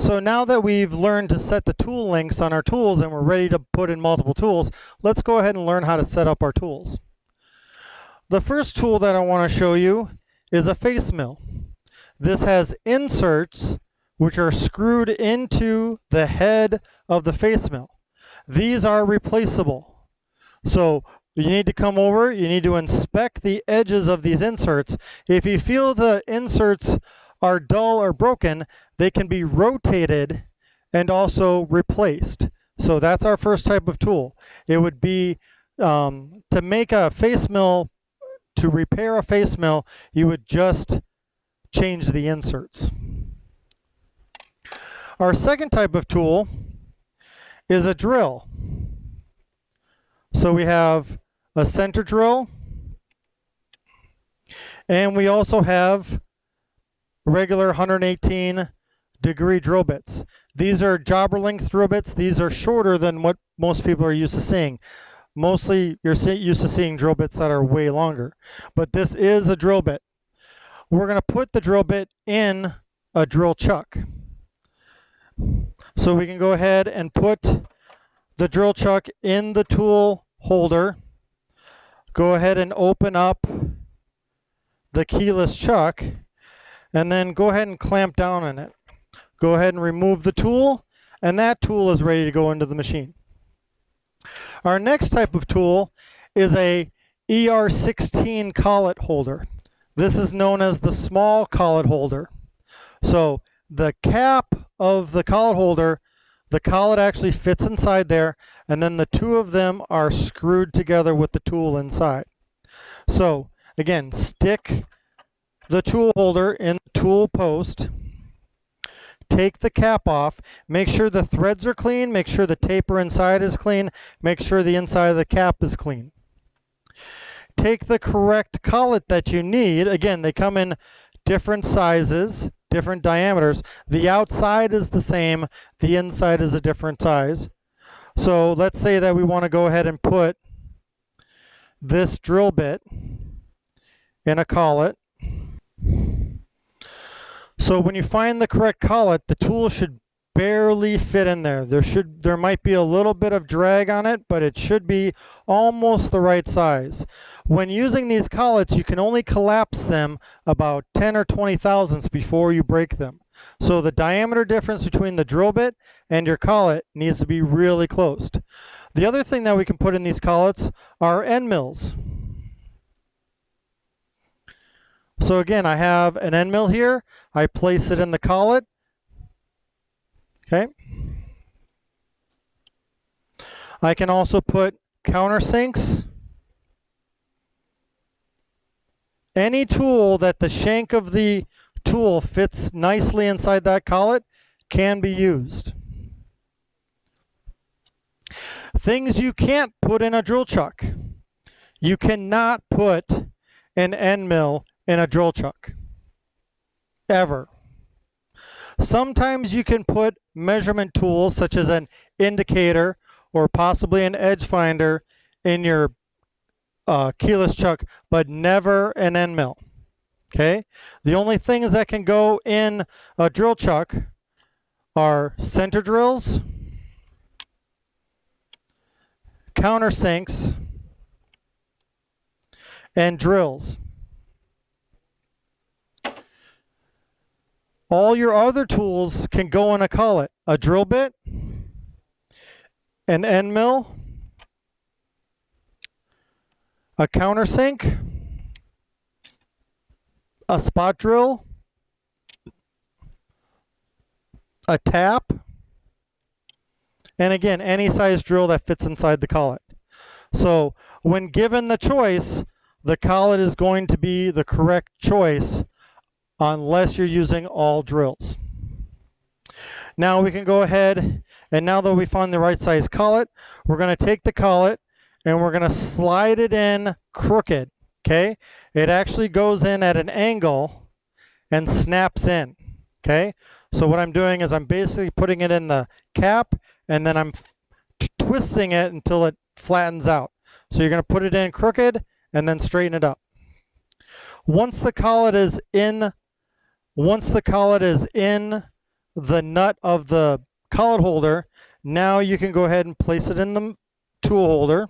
So now that we've learned to set the tool links on our tools and we're ready to put in multiple tools, let's go ahead and learn how to set up our tools. The first tool that I want to show you is a face mill. This has inserts which are screwed into the head of the face mill. These are replaceable. So you need to come over, you need to inspect the edges of these inserts. If you feel the inserts are dull or broken, they can be rotated and also replaced. So that's our first type of tool. It would be to make a face mill, to repair a face mill, you would just change the inserts. Our second type of tool is a drill. So we have a center drill, and we also have regular 118-degree drill bits. These are jobber length drill bits. These are shorter than what most people are used to seeing. Mostly you're used to seeing drill bits that are way longer. But this is a drill bit. We're going to put the drill bit in a drill chuck. So we can go ahead and put the drill chuck in the tool holder. Go ahead and open up the keyless chuck, and then go ahead and clamp down on it. Go ahead and remove the tool, and that tool is ready to go into the machine. Our next type of tool is a ER16 collet holder. This is known as the small collet holder. So the cap of the collet holder, the collet actually fits inside there, and then the two of them are screwed together with the tool inside. So again, stick the tool holder in the tool post, take the cap off, make sure the threads are clean, make sure the taper inside is clean, make sure the inside of the cap is clean. Take the correct collet that you need. Again, they come in different sizes, different diameters. The outside is the same, the inside is a different size. So let's say that we want to go ahead and put this drill bit in a collet. So when you find the correct collet, the tool should barely fit in there. There might be a little bit of drag on it, but it should be almost the right size. When using these collets, you can only collapse them about 10 or 20 thousandths before you break them. So the diameter difference between the drill bit and your collet needs to be really close. The other thing that we can put in these collets are end mills. So again, I have an end mill here. I place it in the collet. Okay. I can also put countersinks. Any tool that the shank of the tool fits nicely inside that collet can be used. Things you can't put in a drill chuck. You cannot put an end mill in a drill chuck. Ever. Sometimes you can put measurement tools such as an indicator or possibly an edge finder in your keyless chuck, but never an end mill. Okay? The only things that can go in a drill chuck are center drills, countersinks, and drills. All your other tools can go in a collet. A drill bit, an end mill, a countersink, a spot drill, a tap, and again, any size drill that fits inside the collet. So when given the choice, the collet is going to be the correct choice unless you're using all drills. Now we can go ahead, and now that we found the right size collet, we're going to take the collet and we're going to slide it in crooked. Okay? It actually goes in at an angle and snaps in. Okay? So what I'm doing is I'm basically putting it in the cap, and then I'm twisting it until it flattens out. So you're going to put it in crooked and then straighten it up. Once the collet is in the nut of the collet holder, now you can go ahead and place it in the tool holder.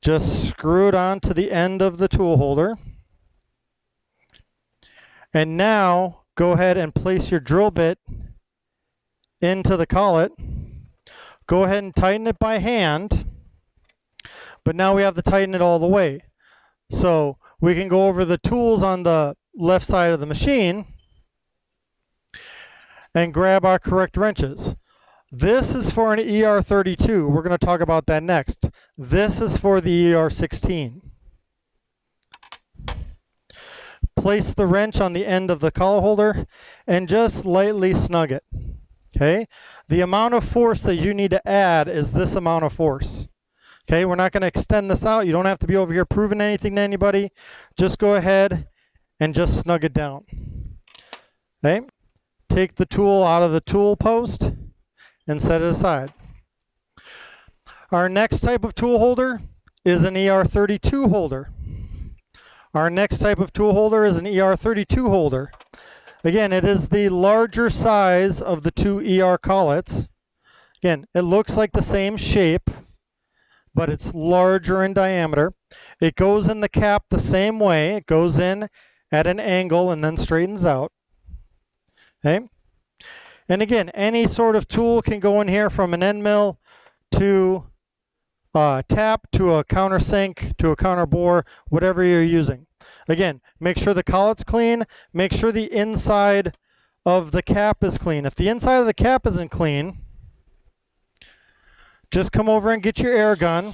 Just screw it on to the end of the tool holder. And now go ahead and place your drill bit into the collet. Go ahead and tighten it by hand. But now we have to tighten it all the way. So we can go over the tools on the left side of the machine and grab our correct wrenches. This is for an ER32. We're going to talk about that next. This is for the ER16. Place the wrench on the end of the collet holder and just lightly snug it. Okay? The amount of force that you need to add is this amount of force. Okay, we're not going to extend this out. You don't have to be over here proving anything to anybody. Just go ahead and just snug it down. Okay, take the tool out of the tool post and set it aside. Our next type of tool holder is an ER32 holder. Our next type of tool holder is an ER32 holder. Again, it is the larger size of the two ER collets. Again, it looks like the same shape, but it's larger in diameter. It goes in the cap the same way. It goes in at an angle and then straightens out. Okay? And again, any sort of tool can go in here, from an end mill to a tap to a countersink to a counter bore, whatever you're using. Again, make sure the collet's clean. Make sure the inside of the cap is clean. If the inside of the cap isn't clean, just come over and get your air gun.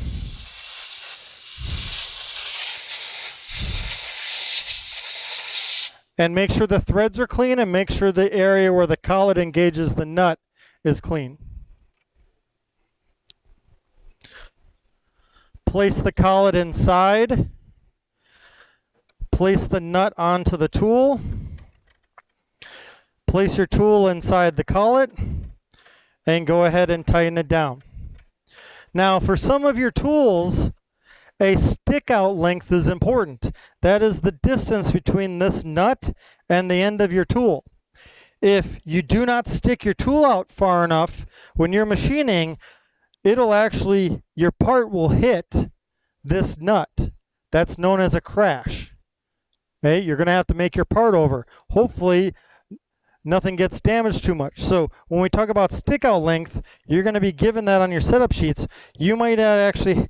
And make sure the threads are clean, and make sure the area where the collet engages the nut is clean. Place the collet inside. Place the nut onto the tool. Place your tool inside the collet and go ahead and tighten it down. Now, for some of your tools, a stick out length is important. That is the distance between this nut and the end of your tool. If you do not stick your tool out far enough, when you're machining, your part will hit this nut. That's known as a crash. Okay, you're going to have to make your part over. Hopefully, nothing gets damaged too much. So when we talk about stick out length, you're going to be given that on your setup sheets. You might actually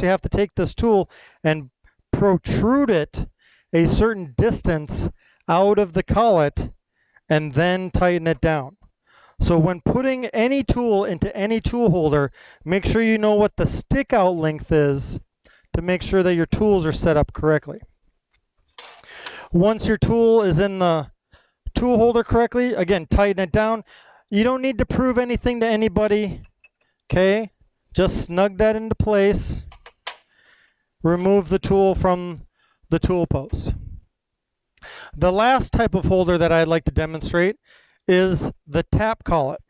have to take this tool and protrude it a certain distance out of the collet and then tighten it down. So when putting any tool into any tool holder, make sure you know what the stick out length is to make sure that your tools are set up correctly. Once your tool is in the tool holder correctly, again, tighten it down. You don't need to prove anything to anybody. Okay, just snug that into place. Remove the tool from the tool post. The last type of holder that I'd like to demonstrate is the tap collet.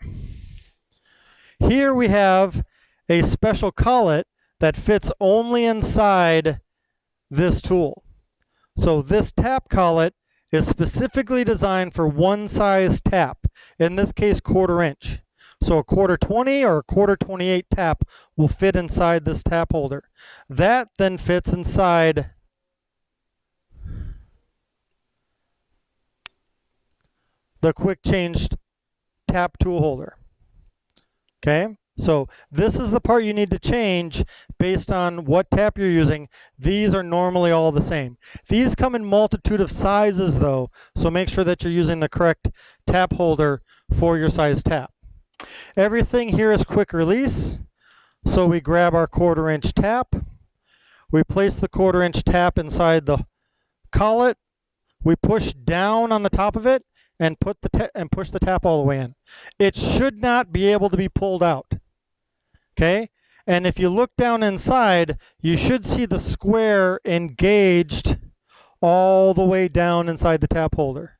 Here we have a special collet that fits only inside this tool. So this tap collet is specifically designed for one size tap, in this case 1/4 inch. So a 1/4 or a 1/4 tap will fit inside this tap holder. That then fits inside the quick change tap tool holder. Okay, so this is the part you need to change based on what tap you're using. These are normally all the same. These come in multitude of sizes though, so make sure that you're using the correct tap holder for your size tap. Everything here is quick release, so we grab our 1/4 inch tap. We place the 1/4 inch tap inside the collet. We push down on the top of it and push the tap all the way in. It should not be able to be pulled out. Okay? And if you look down inside, you should see the square engaged all the way down inside the tap holder.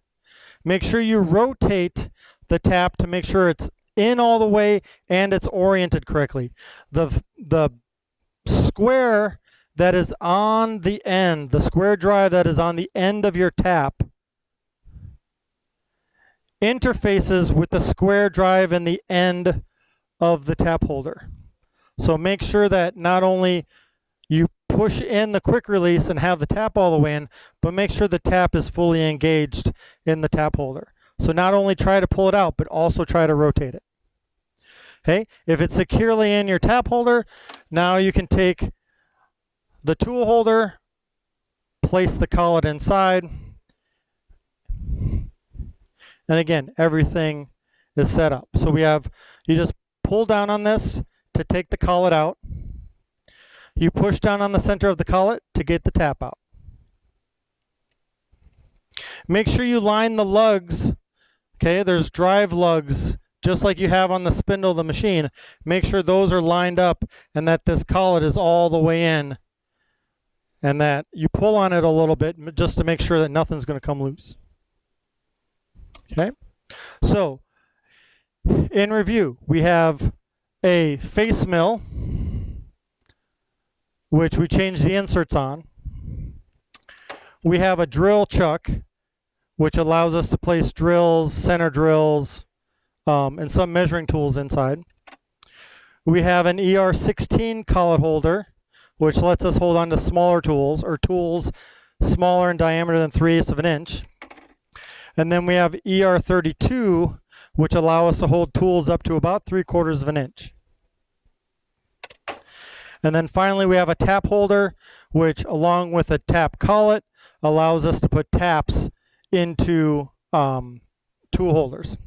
Make sure you rotate the tap to make sure it's in all the way and it's oriented correctly. The square that is on the end, the square drive that is on the end of your tap, interfaces with the square drive in the end of the tap holder. So make sure that not only you push in the quick release and have the tap all the way in, but make sure the tap is fully engaged in the tap holder. So not only try to pull it out, but also try to rotate it. Okay, if it's securely in your tap holder, now you can take the tool holder, place the collet inside, and again, everything is set up. So you just pull down on this to take the collet out. You push down on the center of the collet to get the tap out. Make sure you line the lugs. Okay, there's drive lugs just like you have on the spindle of the machine. Make sure those are lined up and that this collet is all the way in, and that you pull on it a little bit just to make sure that nothing's going to come loose. Okay, so in review, we have a face mill, which we changed the inserts on. We have a drill chuck, which allows us to place drills, center drills, and some measuring tools inside. We have an ER16 collet holder, which lets us hold on to smaller tools, or tools smaller in diameter than 3/8 of an inch. And then we have ER32, which allow us to hold tools up to about 3/4 of an inch. And then finally we have a tap holder, which along with a tap collet allows us to put taps into tool holders.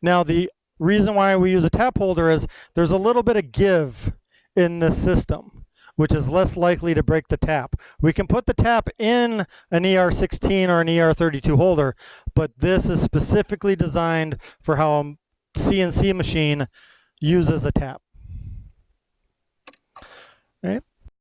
Now the reason why we use a tap holder is there's a little bit of give in this system, which is less likely to break the tap. We can put the tap in an ER16 or an ER32 holder, but this is specifically designed for how a CNC machine uses a tap. Right?